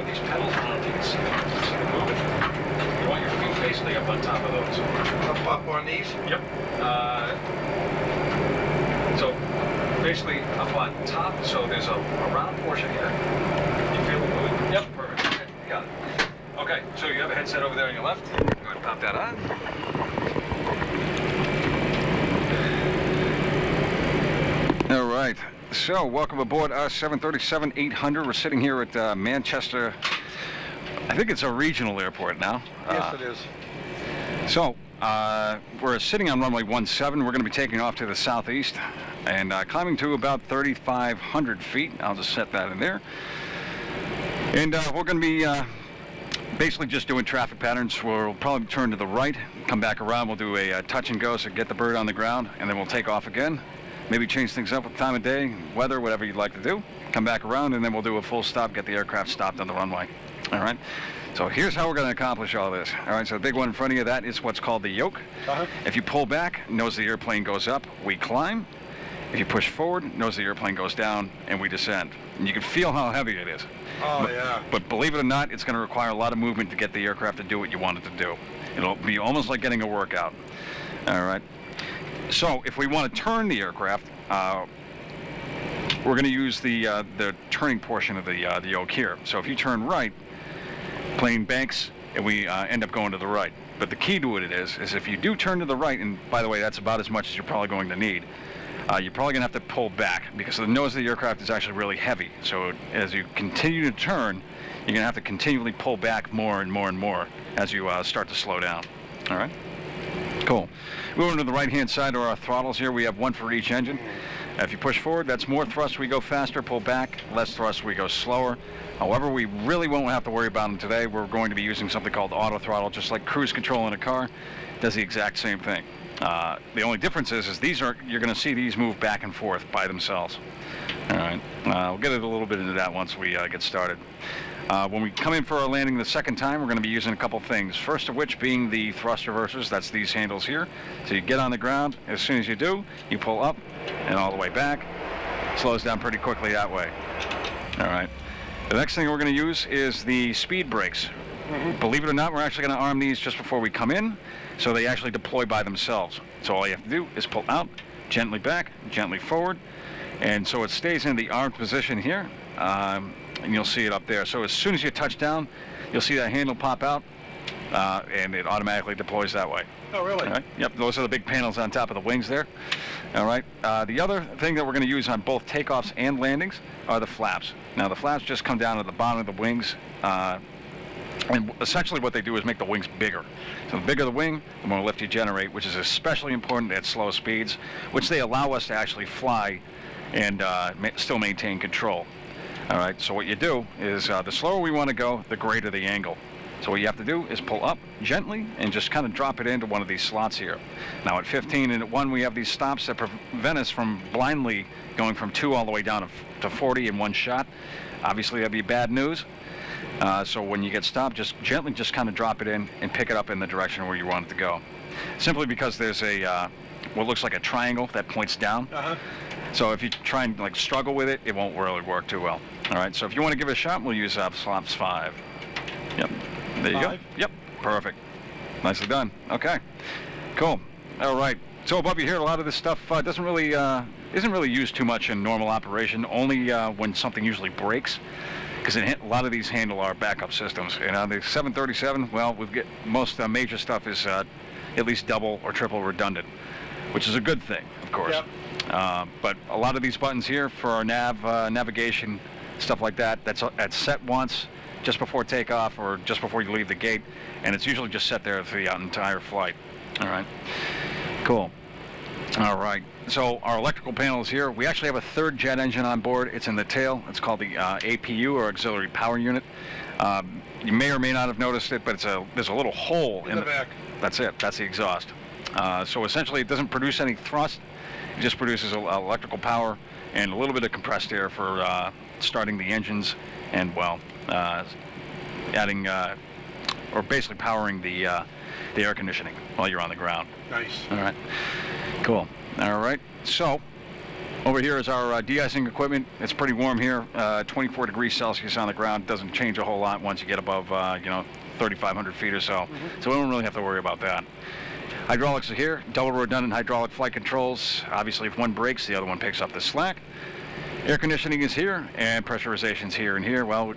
These pedals, I don't know if you can see them. See them moving? You want your feet basically up on top of those. Up on these? Yep. So basically up on top, so there's a round portion here. You feel it moving? Yep, perfect. Okay, you got it. Okay, so you have a headset over there on your left. Go ahead and pop that on. All right, so welcome aboard 737-800. We're sitting here at Manchester. I think it's a regional airport now. Yes, it is. So, we're sitting on runway 17. We're going to be taking off to the southeast and climbing to about 3,500 feet. I'll just set that in there. And we're going to be basically just doing traffic patterns. We'll probably turn to the right, come back around. We'll do a touch and go, so get the bird on the ground, and then we'll take off again. Maybe change things up with time of day, weather, whatever you'd like to do. Come back around, and then we'll do a full stop, get the aircraft stopped on the runway. All right? So here's how we're going to accomplish all this. All right, so the big one in front of you, that is what's called the yoke. If you pull back, nose of the airplane goes up, we climb. If you push forward, nose of the airplane goes down, and we descend. And you can feel how heavy it is. Oh, yeah. But believe it or not, it's going to require a lot of movement to get the aircraft to do what you want it to do. It'll be almost like getting a workout. All right. So if we want to turn the aircraft, we're going to use the turning portion of the yoke here. So if you turn right, plane banks, and we end up going to the right. But the key to it is if you do turn to the right, and by the way, that's about as much as you're probably going to need, you're probably going to have to pull back because the nose of the aircraft is actually really heavy. So as you continue to turn, you're going to have to continually pull back more and more and more as you start to slow down. All right? Cool. Moving to the right-hand side of our throttles here, we have one for each engine. If you push forward, that's more thrust, we go faster. Pull back, less thrust, we go slower. However, we really won't have to worry about them today. We're going to be using something called auto throttle, just like cruise control in a car. It does the exact same thing. The only difference is these are, you're going to see these move back and forth by themselves. All right. We'll get a little bit into that once we get started. When we come in for our landing the second time, we're going to be using a couple things. First of which being the thrust reversers. That's these handles here. So you get on the ground. As soon as you do, you pull up and all the way back. Slows down pretty quickly that way. All right. The next thing we're going to use is the speed brakes. Believe it or not, we're actually going to arm these just before we come in, so they actually deploy by themselves. So all you have to do is pull out, gently back, gently forward, and so it stays in the armed position here. And you'll see it up there. So as soon as you touch down, you'll see that handle pop out, and it automatically deploys that way. Oh, really? All right. Yep, those are the big panels on top of the wings there. All right. The other thing that we're going to use on both takeoffs and landings are the flaps. Now, the flaps just come down to the bottom of the wings, and essentially what they do is make the wings bigger. So the bigger the wing, the more lift you generate, which is especially important at slow speeds, which they allow us to actually fly and still maintain control. All right, so what you do is the slower we want to go, the greater the angle. So what you have to do is pull up gently and just kind of drop it into one of these slots here. Now at 15 and at 1, we have these stops that prevent us from blindly going from 2 all the way down to 40 in one shot. Obviously, that'd be bad news. So when you get stopped, just gently just kind of drop it in and pick it up in the direction where you want it to go. Simply because there's a what looks like a triangle that points down. So if you try and like struggle with it, it won't really work too well. All right, so if you want to give it a shot, we'll use slops 5. Yep, there you go. Yep, perfect. Nicely done. Okay, cool. All right, so above you here, a lot of this stuff isn't really used too much in normal operation, only when something usually breaks, because a lot of these handle our backup systems. And on the 737, well, we get most major stuff is at least double or triple redundant, which is a good thing, of course. Yep. But a lot of these buttons here for our navigation, stuff like that, that's set once, just before takeoff or just before you leave the gate, and it's usually just set there for the entire flight. All right, cool. All right, so our electrical panels here, we actually have a third jet engine on board. It's in the tail. It's called the APU, or Auxiliary Power Unit. You may or may not have noticed it, but there's a little hole in the back. That's it. That's the exhaust. So essentially, it doesn't produce any thrust. It just produces electrical power and a little bit of compressed air for starting the engines and, well, adding or basically powering the air conditioning while you're on the ground. Nice. All right. Cool. All right. So Over here is our de-icing equipment. It's pretty warm here, 24 degrees Celsius on the ground. Doesn't change a whole lot once you get above, 3,500 feet or so. So we don't really have to worry about that. Hydraulics are here, double redundant hydraulic flight controls. Obviously, if one breaks, the other one picks up the slack. Air conditioning is here, and pressurization's here and here. Well,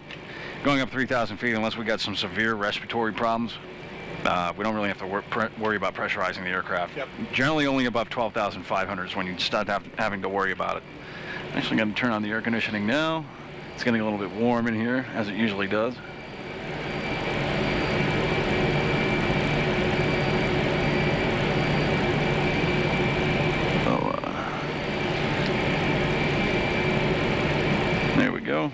going up 3,000 feet, unless we got some severe respiratory problems, we don't really have to worry about pressurizing the aircraft. Yep. Generally, only above 12,500 is when you start having to worry about it. I'm actually going to turn on the air conditioning now. It's getting a little bit warm in here, as it usually does. There we go.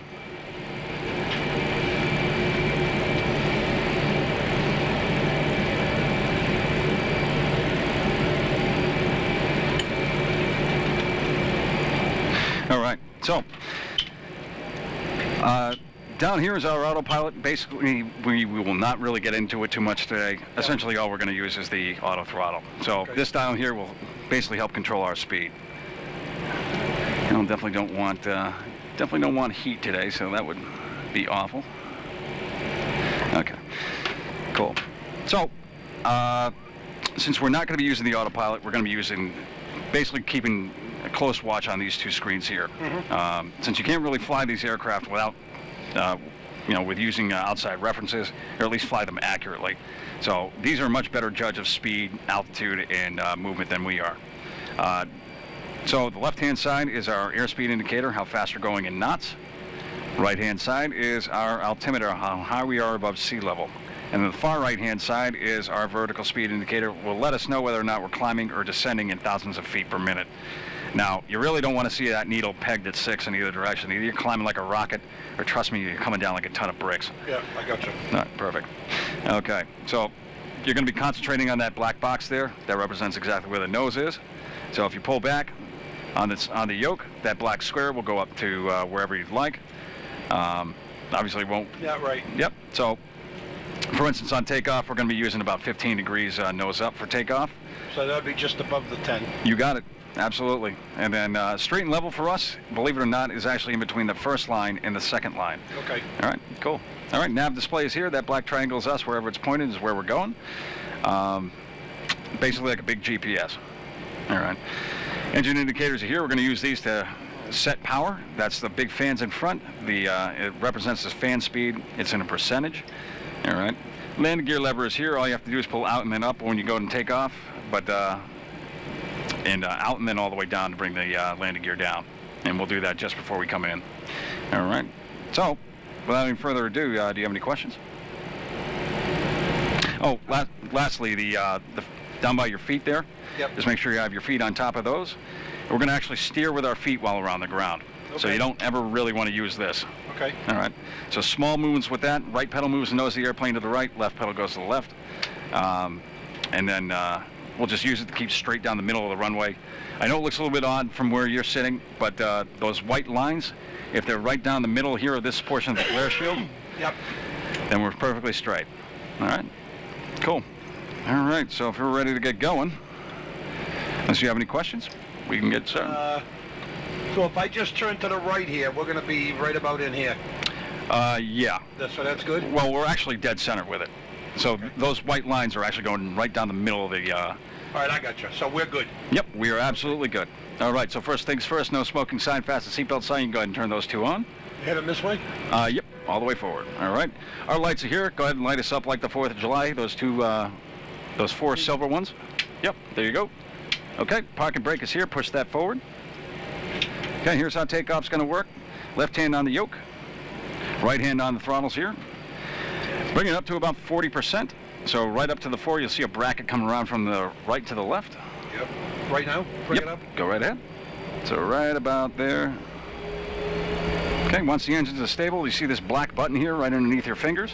All right, so down here is our autopilot. Basically, we will not really get into it too much today. Essentially, all we're going to use is the auto throttle. So this down here will basically help control our speed. Definitely don't want heat today, so that would be awful. Okay, cool. So since we're not going to be using the autopilot, we're going to be basically keeping a close watch on these two screens here. Since you can't really fly these aircraft without, with using outside references, or at least fly them accurately. So these are a much better judge of speed, altitude, and movement than we are. So the left-hand side is our airspeed indicator, how fast we're going in knots. Right-hand side is our altimeter, how high we are above sea level. And then the far right-hand side is our vertical speed indicator. Will let us know whether or not we're climbing or descending in thousands of feet per minute. Now, you really don't want to see that needle pegged at 6 in either direction. Either you're climbing like a rocket, or trust me, you're coming down like a ton of bricks. Yeah, I got you. All right, perfect. Okay, so you're going to be concentrating on that black box there. That represents exactly where the nose is. So if you pull back on the yoke, that black square will go up to wherever you'd like. Obviously, won't. Yeah, right. Yep. So, for instance, on takeoff, we're going to be using about 15 degrees nose up for takeoff. So that would be just above the 10. You got it. Absolutely. And then straight and level for us, believe it or not, is actually in between the first line and the second line. Okay. All right, cool. All right, nav display is here. That black triangle is us. Wherever it's pointed is where we're going. Basically like a big GPS. All right. Engine indicators are here. We're going to use these to set power. That's the big fans in front. It represents the fan speed. It's in a percentage. All right. Landing gear lever is here. All you have to do is pull out and then up when you go and take off. But and out and then all the way down to bring the landing gear down. And we'll do that just before we come in. All right. So, without any further ado, do you have any questions? Oh, lastly, the down by your feet there. Yep. Just make sure you have your feet on top of those. We're going to actually steer with our feet while we're on the ground. Okay. So you don't ever really want to use this. Okay. All right. So small movements with that. Right pedal moves the nose of the airplane to the right. Left pedal goes to the left. And then we'll just use it to keep straight down the middle of the runway. I know it looks a little bit odd from where you're sitting, but those white lines, if they're right down the middle here of this portion of the flare shield, Yep. then we're perfectly straight. All right. Cool. All right. So if we're ready to get going, unless you have any questions, we can get started. So if I just turn to the right here, we're going to be right about in here. Yeah. So that's good? Well, we're actually dead center with it. So those white lines are actually going right down the middle of the... All right, I got you. So we're good. Yep, we are absolutely good. All right, so first things first, no smoking sign, fasten seatbelt sign. You can go ahead and turn those two on. Hit them this way? Yep, all the way forward. All right. Our lights are here. Go ahead and light us up like the 4th of July. Those four silver ones. Yep, there you go. Okay, park and brake is here. Push that forward. Okay, here's how takeoff's going to work. Left hand on the yoke. Right hand on the throttles here. Bring it up to about 40%. So right up to the 4, you'll see a bracket coming around from the right to the left. Yep. Right now? Bring it up? Go right ahead. So right about there. Okay, once the engines are stable, you see this black button here right underneath your fingers.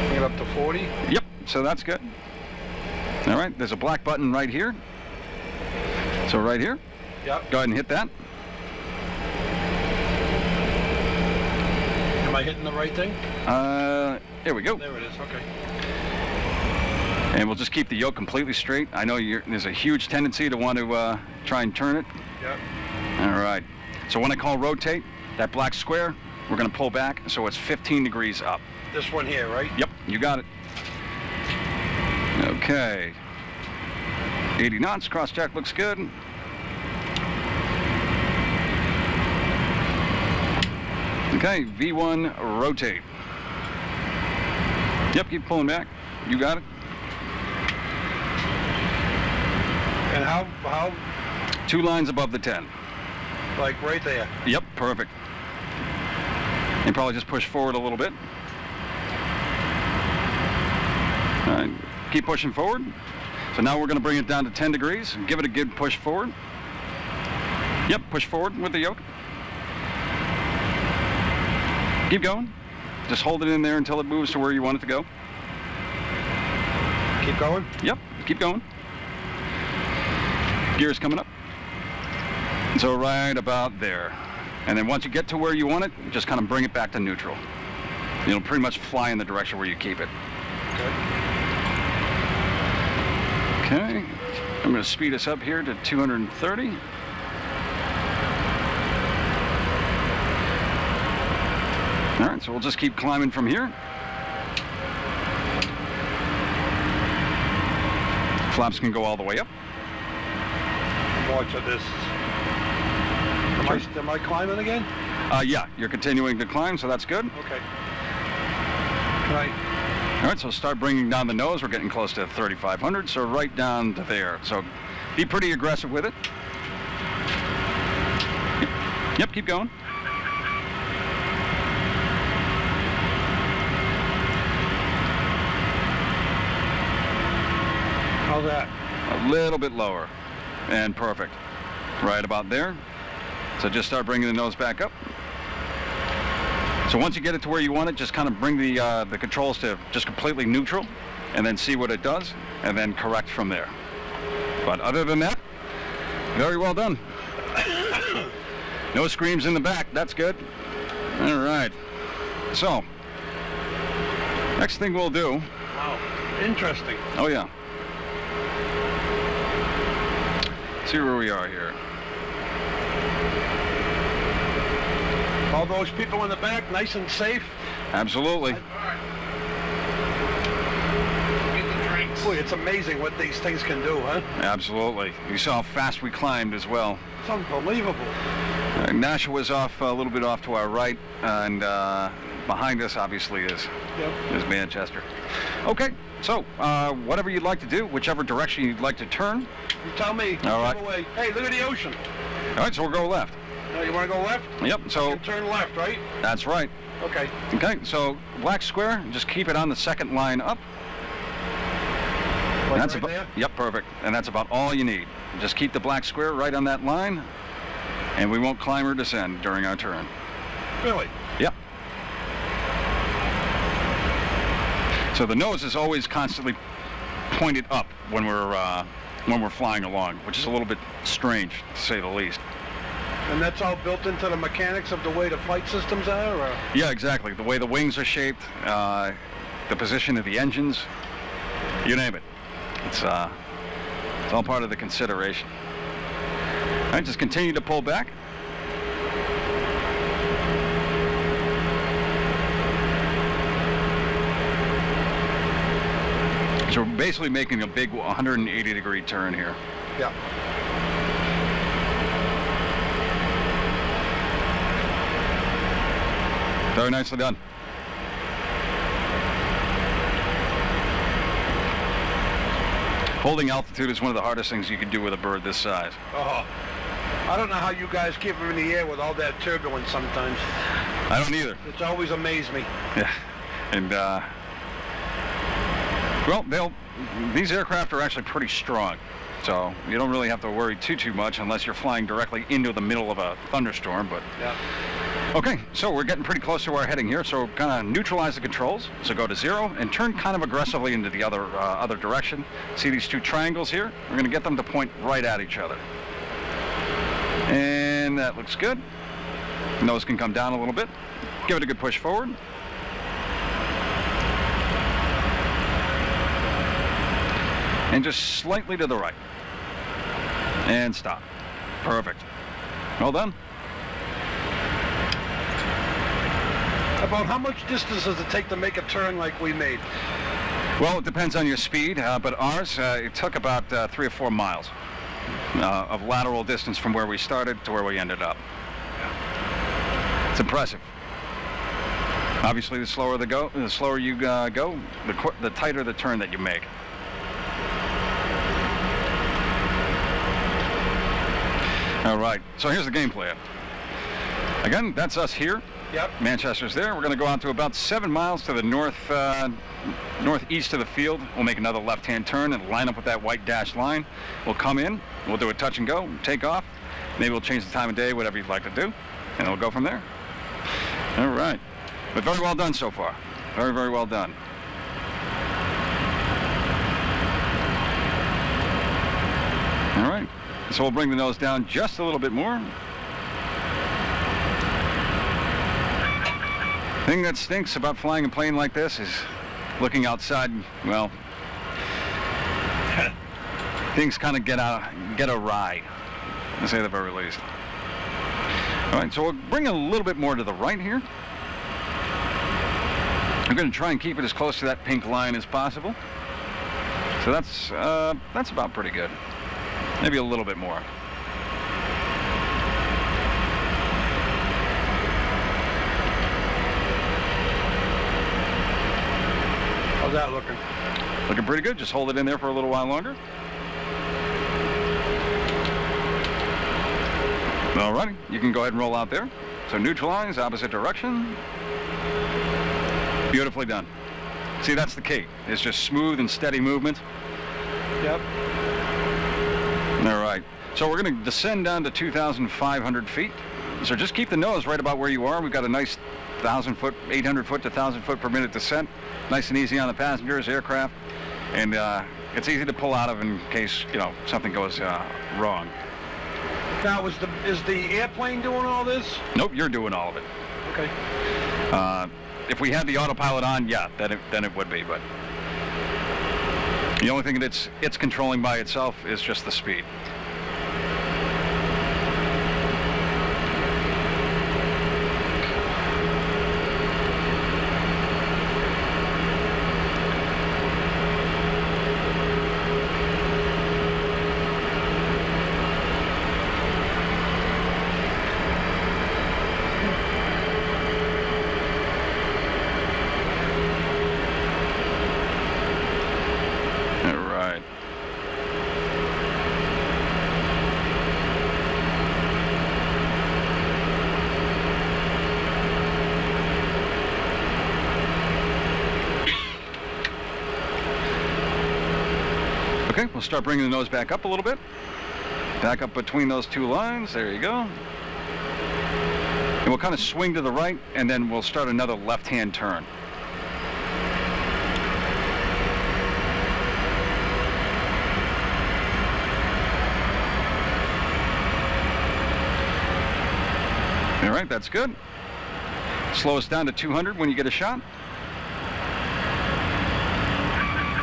Bring it up to 40? Yep, so that's good. All right, there's a black button right here. So right here. Yep. Go ahead and hit that. Am I hitting the right thing? Here we go. There it is, okay. And we'll just keep the yoke completely straight. I know there's a huge tendency to want to try and turn it. Yep. All right. So when I call rotate, that black square, we're going to pull back so it's 15 degrees up. This one here, right? Yep, you got it. Okay. 80 knots, cross-jack looks good. Okay, V1 rotate. Yep, keep pulling back. You got it. And how, 2 lines above the 10. like right there? Yep, perfect. And probably just push forward a little bit. All right, keep pushing forward. So now we're going to bring it down to 10 degrees. Give it a good push forward. Yep, push forward with the yoke. Keep going. Just hold it in there until it moves to where you want it to go. Keep going? Yep, keep going. Gears coming up. So right about there. And then once you get to where you want it, just kind of bring it back to neutral. You'll pretty much fly in the direction where you keep it. Okay, I'm going to speed us up here to 230. All right, so we'll just keep climbing from here. Flaps can go all the way up. Watch this. Am I climbing again? Yeah, you're continuing to climb, so that's good. Okay. Right. All right, so start bringing down the nose. We're getting close to 3,500, so right down to there. So be pretty aggressive with it. Yep, keep going. How's that? A little bit lower. And perfect. Right about there. So just start bringing the nose back up. So once you get it to where you want it, just kind of bring the controls to just completely neutral, and then see what it does, and then correct from there. But other than that, very well done. No screams in the back. That's good. All right. So next thing we'll do. Wow. Interesting. Oh yeah. See where we are here. All those people in the back, nice and safe. Absolutely. Boy, it's amazing what these things can do, huh? Absolutely. You saw how fast we climbed as well. It's unbelievable. Nashawa's off a little bit off to our right, and behind us obviously is Manchester. Okay, so whatever you'd like to do, whichever direction you'd like to turn. You tell me. All right. Away. Hey, look at the ocean. All right, so we'll go left. You want to go left? Yep, so You turn left, right? that's right. Okay. Okay, so black square, just keep it on the second line up. Like That's right about, there? yep, perfect. And that's about all you need. Just keep the black square right on that line, and we won't climb or descend during our turn. Really? Yep. So the nose is always constantly pointed up when we're flying along, which is a little bit strange, to say the least. And that's all built into the mechanics of the way the flight systems are? Or? Yeah, exactly. The way the wings are shaped, the position of the engines, you name it. It's all part of the consideration. All right, just continue to pull back. So we're basically making a big 180-degree turn here. Yeah. Very nicely done. Holding altitude is one of the hardest things you can do with a bird this size. Oh. I don't know how you guys keep them in the air with all that turbulence sometimes. I don't either. It's always amazed me. Yeah. And, well, these aircraft are actually pretty strong. So you don't really have to worry too much unless you're flying directly into the middle of a thunderstorm. But Yeah. okay, so we're getting pretty close to our heading here. So kind of neutralize the controls. So go to 0 and turn kind of aggressively into the other direction. See these two triangles here? We're going to get them to point right at each other. And that looks good. Nose can come down a little bit. Give it a good push forward. And just slightly to the right. And stop. Perfect. Well done. About how much distance does it take to make a turn like we made? Well, it depends on your speed, but ours, it took about 3 or 4 miles of lateral distance from where we started to where we ended up. It's impressive. Obviously, the slower you go, the tighter the turn that you make. All right, so here's the game plan. Again, that's us here. Yep. Manchester's there. We're going to go out to about 7 miles to the northeast of the field. We'll make another left-hand turn and line up with that white dashed line. We'll come in. We'll do a touch and go, take off. Maybe we'll change the time of day, whatever you'd like to do, and we'll go from there. All right. But very well done so far. Very, very well done. All right. So we'll bring the nose down just a little bit more. The thing that stinks about flying a plane like this is looking outside. Well, things kind of get awry, to say the very least. All right, so we'll bring a little bit more to the right here. I'm going to try and keep it as close to that pink line as possible. So that's about pretty good. Maybe a little bit more. How's that looking? Looking pretty good. Just hold it in there for a little while longer. Alrighty, you can go ahead and roll out there. So neutralize, opposite direction. Beautifully done. See, that's the key. It's just smooth and steady movement. Yep. All right. So we're going to descend down to 2,500 feet. So just keep the nose right about where you are. We've got a nice 1,000 foot, 800 foot to 1,000 foot per minute descent. Nice and easy on the passengers, aircraft. And it's easy to pull out of in case, something goes wrong. Now, is the airplane doing all this? Nope, you're doing all of it. Okay. If we had the autopilot on, yeah, then it would be, but the only thing that it's controlling by itself is just the speed. Okay, we'll start bringing the nose back up a little bit. Back up between those two lines. There you go. And we'll kind of swing to the right, and then we'll start another left-hand turn. All right, that's good. Slow us down to 200 when you get a shot.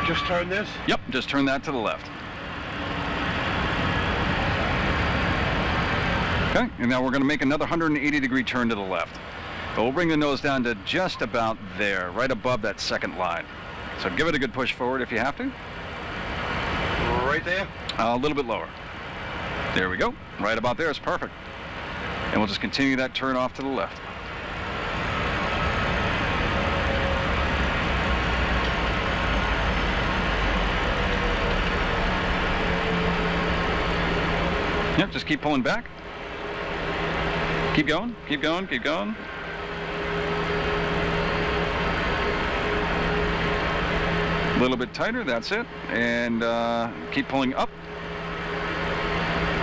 Just turn this? Yep, just turn that to the left. Okay, and now we're going to make another 180-degree turn to the left. But we'll bring the nose down to just about there, right above that second line. So give it a good push forward if you have to. Right there? A little bit lower. There we go. Right about there is perfect. And we'll just continue that turn off to the left. Yep, just keep pulling back. Keep going, keep going, keep going. A little bit tighter, that's it. And keep pulling up.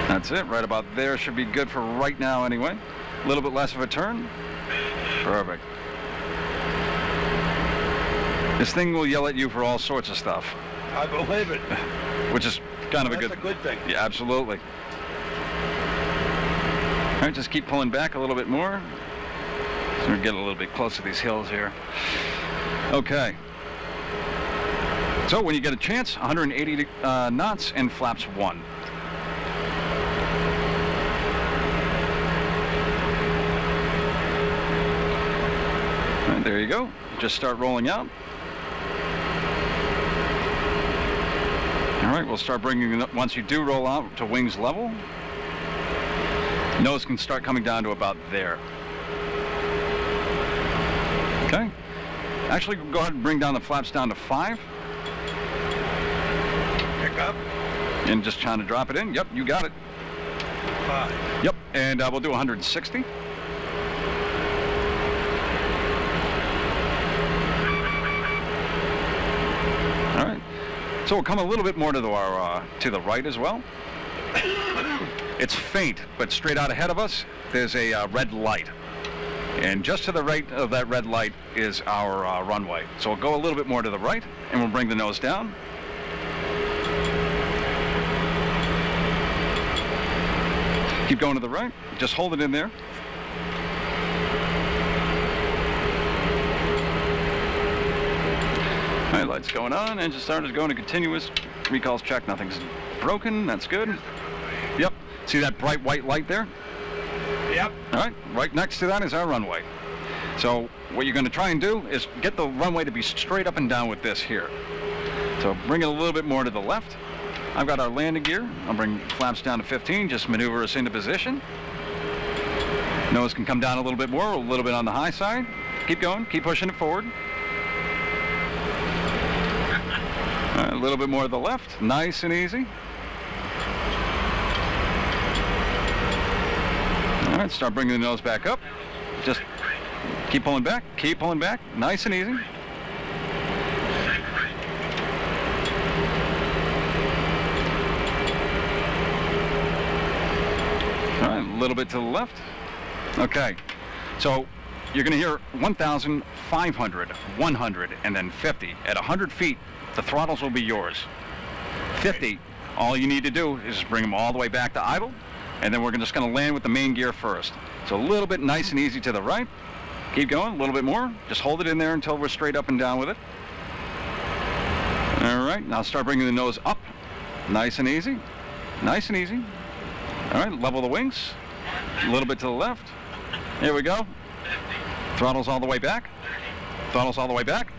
That's it, right about there should be good for right now anyway. A little bit less of a turn. Perfect. This thing will yell at you for all sorts of stuff. I believe it. Which is kind of That's a good thing. Yeah, absolutely. All right, just keep pulling back a little bit more. So we get a little bit close to these hills here. Okay. So when you get a chance, 180 knots and flaps 1. And there you go. Just start rolling out. All right, we'll start bringing it up once you do roll out to wings level. Nose can start coming down to about there. Okay. Actually, go ahead and bring down the flaps down to 5. Pick up. And just trying to drop it in. Yep, you got it. 5. Yep, and we'll do 160. All right. So we'll come a little bit more to the right as well. It's faint, but straight out ahead of us, there's a red light. And just to the right of that red light is our runway. So we'll go a little bit more to the right, and we'll bring the nose down. Keep going to the right. Just hold it in there. All right, lights going on. Engine starters going to continuous. Recalls check. Nothing's broken. That's good. Yep. See that bright white light there? Yep. All right. Right next to that is our runway. So what you're going to try and do is get the runway to be straight up and down with this here. So bring it a little bit more to the left. I've got our landing gear. I'll bring flaps down to 15. Just maneuver us into position. Nose can come down a little bit more, a little bit on the high side. Keep going. Keep pushing it forward. A little bit more to the left. Nice and easy. All right, start bringing the nose back up. Just keep pulling back. Keep pulling back. Nice and easy. All right, a little bit to the left. Okay, so you're going to hear 1,500, 100, and then 50. At 100 feet, the throttles will be yours. 50, all you need to do is just bring them all the way back to idle, and then we're just going to land with the main gear first. So a little bit nice and easy to the right. Keep going, a little bit more. Just hold it in there until we're straight up and down with it. All right, now start bringing the nose up. Nice and easy. Nice and easy. All right, level the wings. A little bit to the left. Here we go. Throttles all the way back. Throttles all the way back.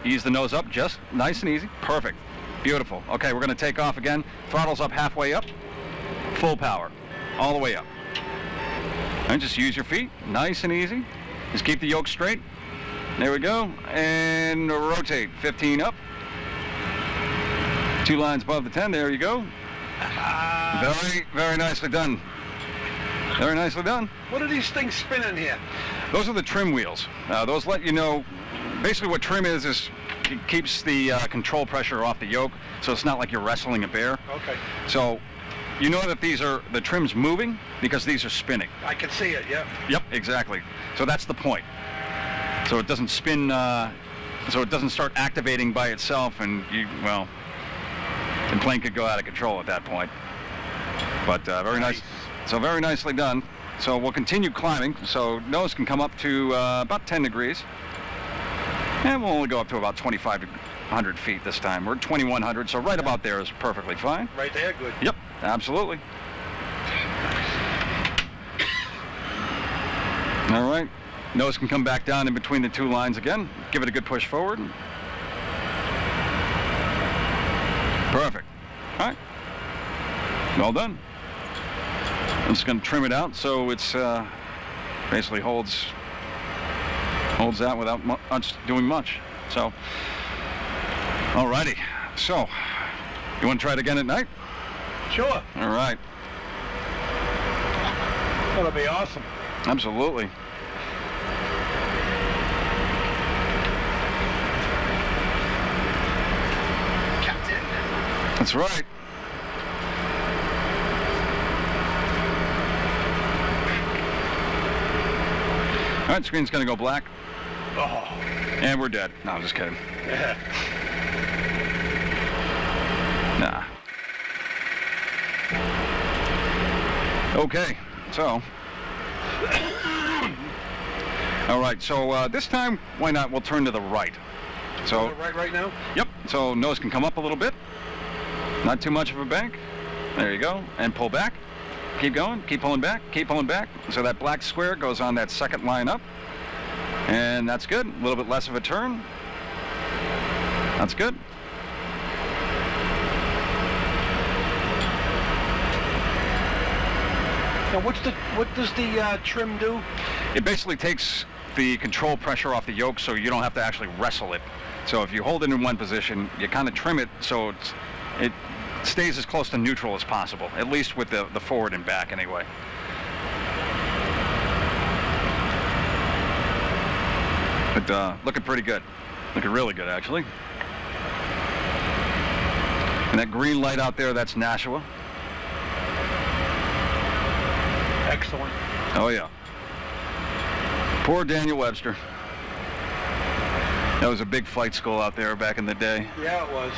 Ease the nose up, just nice and easy. Perfect. Beautiful. Okay, we're going to take off again. Throttles up halfway up. Full power. All the way up. And just use your feet. Nice and easy. Just keep the yoke straight. There we go. And rotate. 15 up. 2 lines above the 10. There you go. Very, very nicely done. Very nicely done. What are these things spinning here? Those are the trim wheels. Those let you know, basically what trim is it keeps the control pressure off the yoke, so it's not like you're wrestling a bear. Okay. So you know that the trim's moving because these are spinning. I can see it, yeah. Yep, exactly. So that's the point. So it doesn't spin, so it doesn't start activating by itself, and the plane could go out of control at that point. But very nice. So very nicely done. So we'll continue climbing. So nose can come up to about 10 degrees. And we'll only go up to about 2,500 feet this time. We're at 2,100, so right about there is perfectly fine. Right there, good. Yep, absolutely. All right. Nose can come back down in between the 2 lines again. Give it a good push forward. Perfect. All right. Well done. I'm just going to trim it out so it's basically holds that without us doing much. So, alrighty. So, you want to try it again at night? Sure. All right. That'll be awesome. Absolutely. Captain. That's right. All right, screen's going to go black. Oh. And we're dead. No, I'm just kidding. Yeah. Nah. Okay, so. All right, so this time, why not? We'll turn to the right. So. Right now? Yep. so nose can come up a little bit. Not too much of a bank. There you go. And pull back. Keep going. Keep pulling back. Keep pulling back. So that black square goes on that second line up. And that's good. A little bit less of a turn. That's good. Now, what does the trim do? It basically takes the control pressure off the yoke so you don't have to actually wrestle it. So if you hold it in one position, you kind of trim it so it stays as close to neutral as possible, at least with the forward and back anyway. But looking pretty good. Looking really good, actually. And that green light out there, that's Nashua. Excellent. Oh, yeah. Poor Daniel Webster. That was a big flight school out there back in the day. Yeah, it was.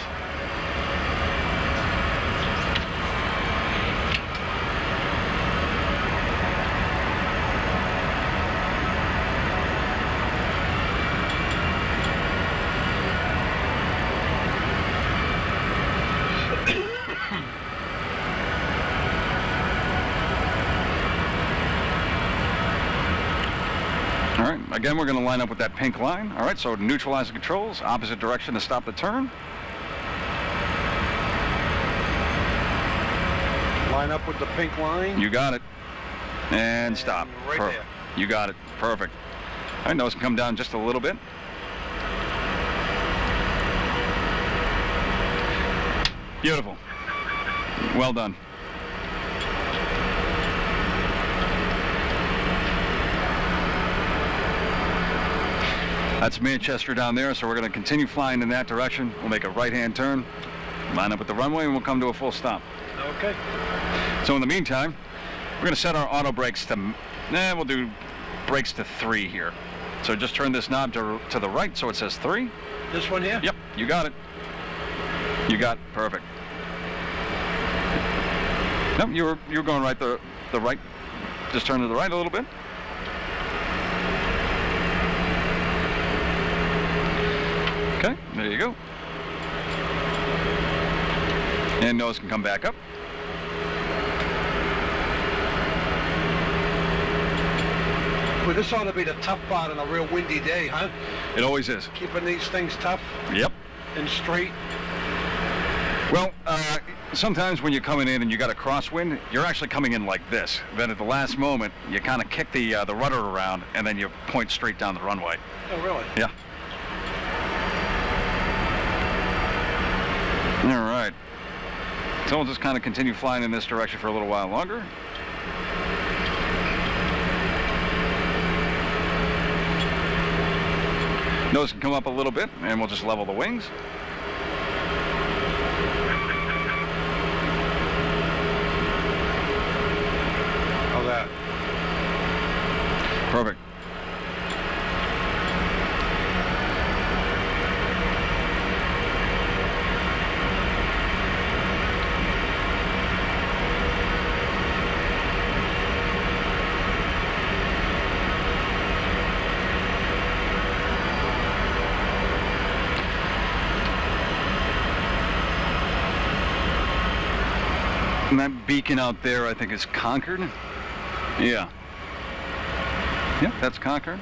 All right, again, we're going to line up with that pink line. All right, so neutralize the controls, opposite direction to stop the turn. Line up with the pink line. You got it. And stop. Right there. You got it. Perfect. All right, nose can come down just a little bit. Beautiful. Well done. That's Manchester down there, so we're going to continue flying in that direction. We'll make a right-hand turn, line up with the runway, and we'll come to a full stop. Okay. So in the meantime, we're going to set our auto brakes to, we'll do brakes to 3 here. So just turn this knob to the right so it says 3. This one here? Yep, you got it. You got it. Perfect. Nope, you were going right the right. Just turn to the right a little bit. Okay, there you go. And nose can come back up. Well, this ought to be the tough part on a real windy day, huh? It always is. Keeping these things tough Yep. and straight. Well, sometimes when you're coming in and you got a crosswind, you're actually coming in like this. Then at the last moment, you kind of kick the rudder around, and then you point straight down the runway. Oh, really? Yeah. All right. So we'll just kind of continue flying in this direction for a little while longer. Nose can come up a little bit, and we'll just level the wings. How's that? Perfect. And that beacon out there, I think, is Concord. Yeah. Yep, that's Concord.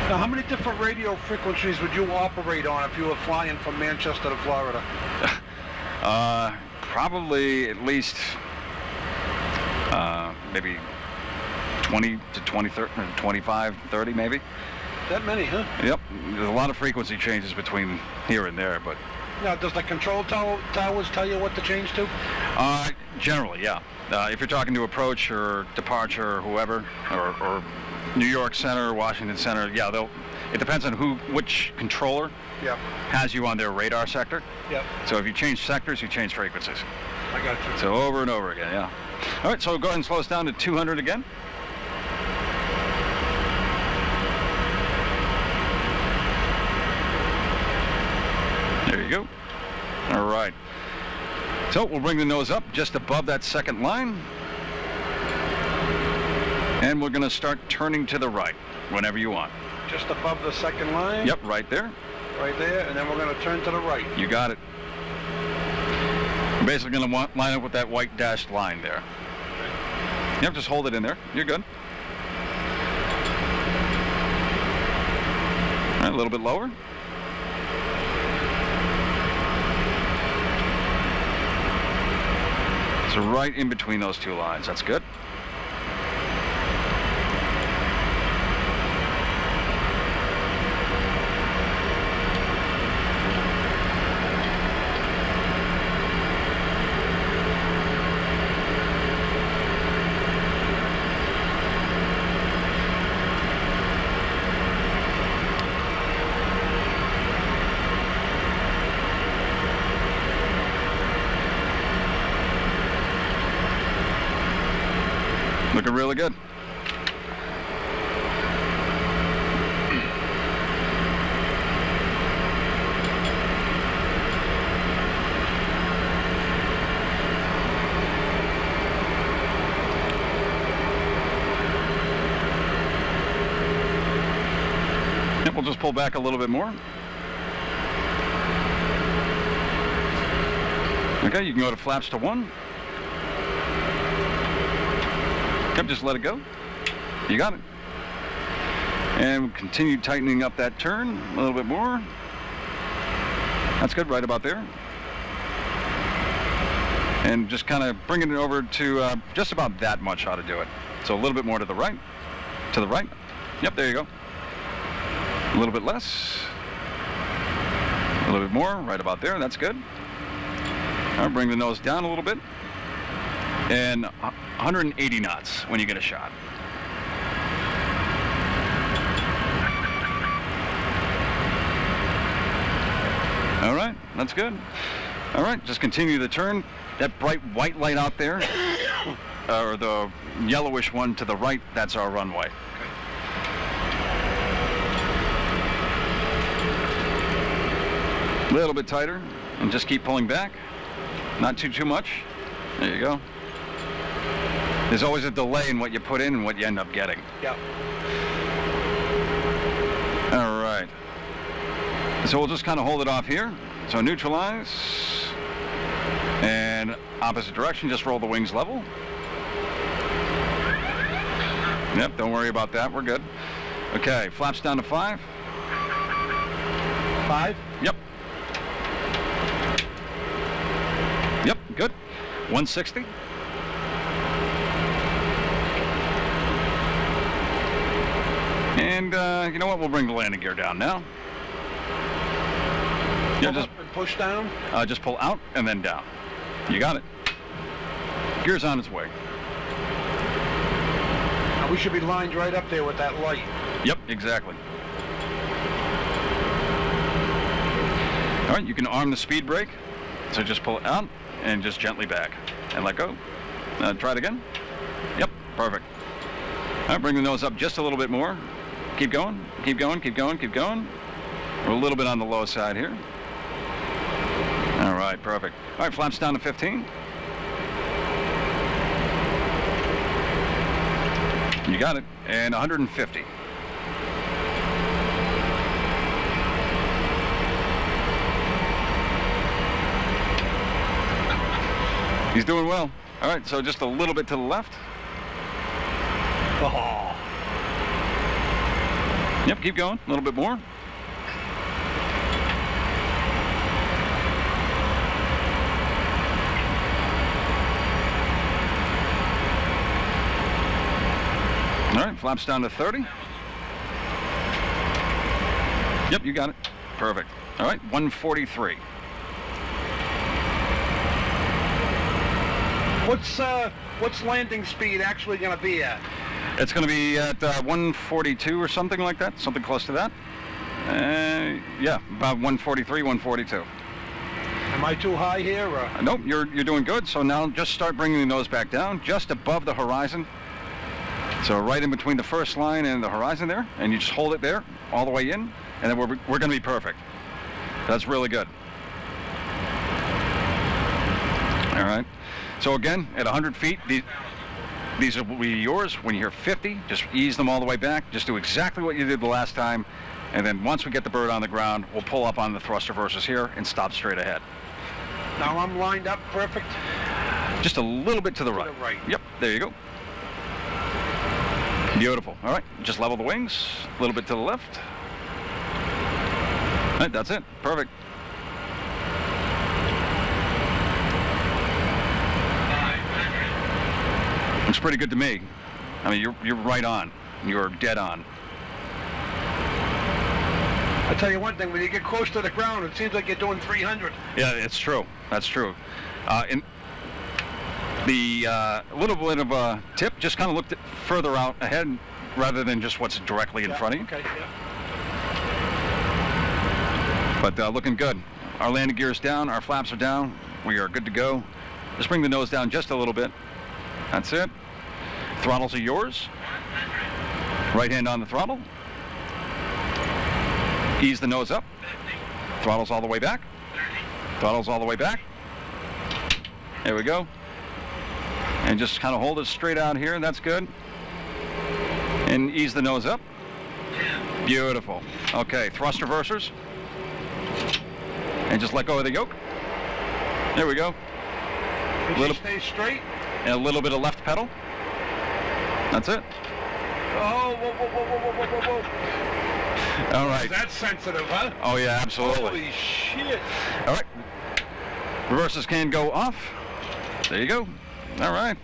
Now, how many different radio frequencies would you operate on if you were flying from Manchester to Florida? Probably at least maybe 20 to 20, 30, 25, 30 maybe. That many, huh? Yep, there's a lot of frequency changes between here and there, but... Now, does the control towers tell you what to change to? Generally, yeah. If you're talking to approach or departure or whoever, or New York Center, Washington Center, yeah, it depends on which controller Yep. has you on their radar sector. Yep. So if you change sectors, you change frequencies. I got you. So over and over again, yeah. All right, so go ahead and slow us down to 200 again. There you go. All right. So we'll bring the nose up just above that second line. And we're going to start turning to the right whenever you want. just above the second line. Yep, right there. Right there, and then we're going to turn to the right. You got it. You're basically going to line up with that white dashed line there. Yep, just hold it in there. You're good. All right, a little bit lower. So right in between those two lines. That's good. Looking really good. Yep, we'll just pull back a little bit more. Okay, you can go to flaps to 1. Yep, just let it go. You got it. And we'll continue tightening up that turn a little bit more. That's good, right about there. And just kind of bringing it over to just about that much how to do it. So a little bit more to the right. To the right. Yep, there you go. A little bit less. A little bit more, right about there. That's good. I'll bring the nose down a little bit. And 180 knots when you get a shot. All right, that's good. All right, just continue the turn. That bright white light out there, or the yellowish one to the right, that's our runway. A little bit tighter, and just keep pulling back. Not too much. There you go. There's always a delay in what you put in and what you end up getting. Yep. All right. So we'll just kind of hold it off here. So neutralize. And opposite direction, just roll the wings level. Yep, don't worry about that. We're good. Okay, flaps down to 5. 5? Yep. Yep, good. 160. And you know what? We'll bring the landing gear down now. Yeah, Pull up and push down? Just pull out and then down. You got it. Gear's on its way. Now we should be lined right up there with that light. Yep, exactly. All right, you can arm the speed brake. So just pull it out and just gently back and let go. Try it again. Yep, perfect. All right, bring the nose up just a little bit more. Keep going, keep going, keep going, keep going. We're a little bit on the low side here. All right, perfect. All right, flaps down to 15. You got it. And 150. He's doing well. All right, so just a little bit to the left. Oh. Yep, keep going. A little bit more. All right, flaps down to 30. Yep, you got it. Perfect. All right, 143. What's landing speed actually going to be at? It's going to be at 142 or something like that, something close to that. Yeah, about 143, 142. Am I too high here? Or? Nope, you're doing good. So now just start bringing the nose back down, just above the horizon. So right in between the first line and the horizon there, and you just hold it there all the way in, and then we're going to be perfect. That's really good. All right. So again, at 100 feet, These will be yours. When you hear 50, just ease them all the way back. Just do exactly what you did the last time. And then once we get the bird on the ground, we'll pull up on the thrust reversers here and stop straight ahead. Now I'm lined up perfect. Just a little bit to the right. the right. Yep, there you go. Beautiful. All right, just level the wings. A little bit to the left. All right, that's it. Perfect. Looks pretty good to me. I mean, you're right on. You're dead on. I tell you one thing, when you get close to the ground, it seems like you're doing 300. Yeah, it's true. That's true. In the little bit of a tip, just kind of look further out ahead rather than just what's directly in front of you. Okay, yeah. But looking good. Our landing gear is down. Our flaps are down. We are good to go. Just bring the nose down just a little bit. That's it. Throttles are yours. Right hand on the throttle. Ease the nose up. Throttles all the way back. Throttles all the way back. There we go. And just kind of hold it straight out here. That's good. And ease the nose up. Beautiful. Okay, thrust reversers. And just let go of the yoke. There we go. Stay straight. And a little bit of left pedal. That's it. Oh, whoa, whoa, whoa, whoa, whoa, whoa, whoa. All right. That's sensitive, huh? Oh yeah, absolutely. Holy shit. All right. Reverses can go off. There you go. All right.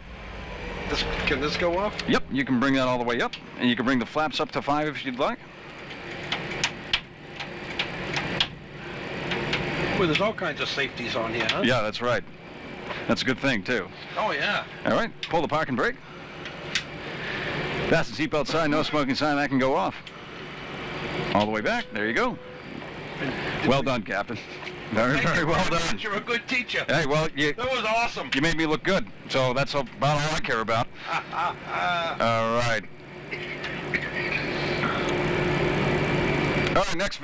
Can this go off? Yep, you can bring that all the way up. And you can bring the flaps up to 5 if you'd like. Well, there's all kinds of safeties on here, huh? Yeah, that's right. That's a good thing, too. Oh, yeah. All right, pull the parking brake. Fasten seatbelt sign, no smoking sign, that can go off. All the way back, there you go. Well done, Captain. Very, very well done. You're a good teacher. Hey, well, That was awesome. you made me look good, so that's about all I care about. All right. All right, next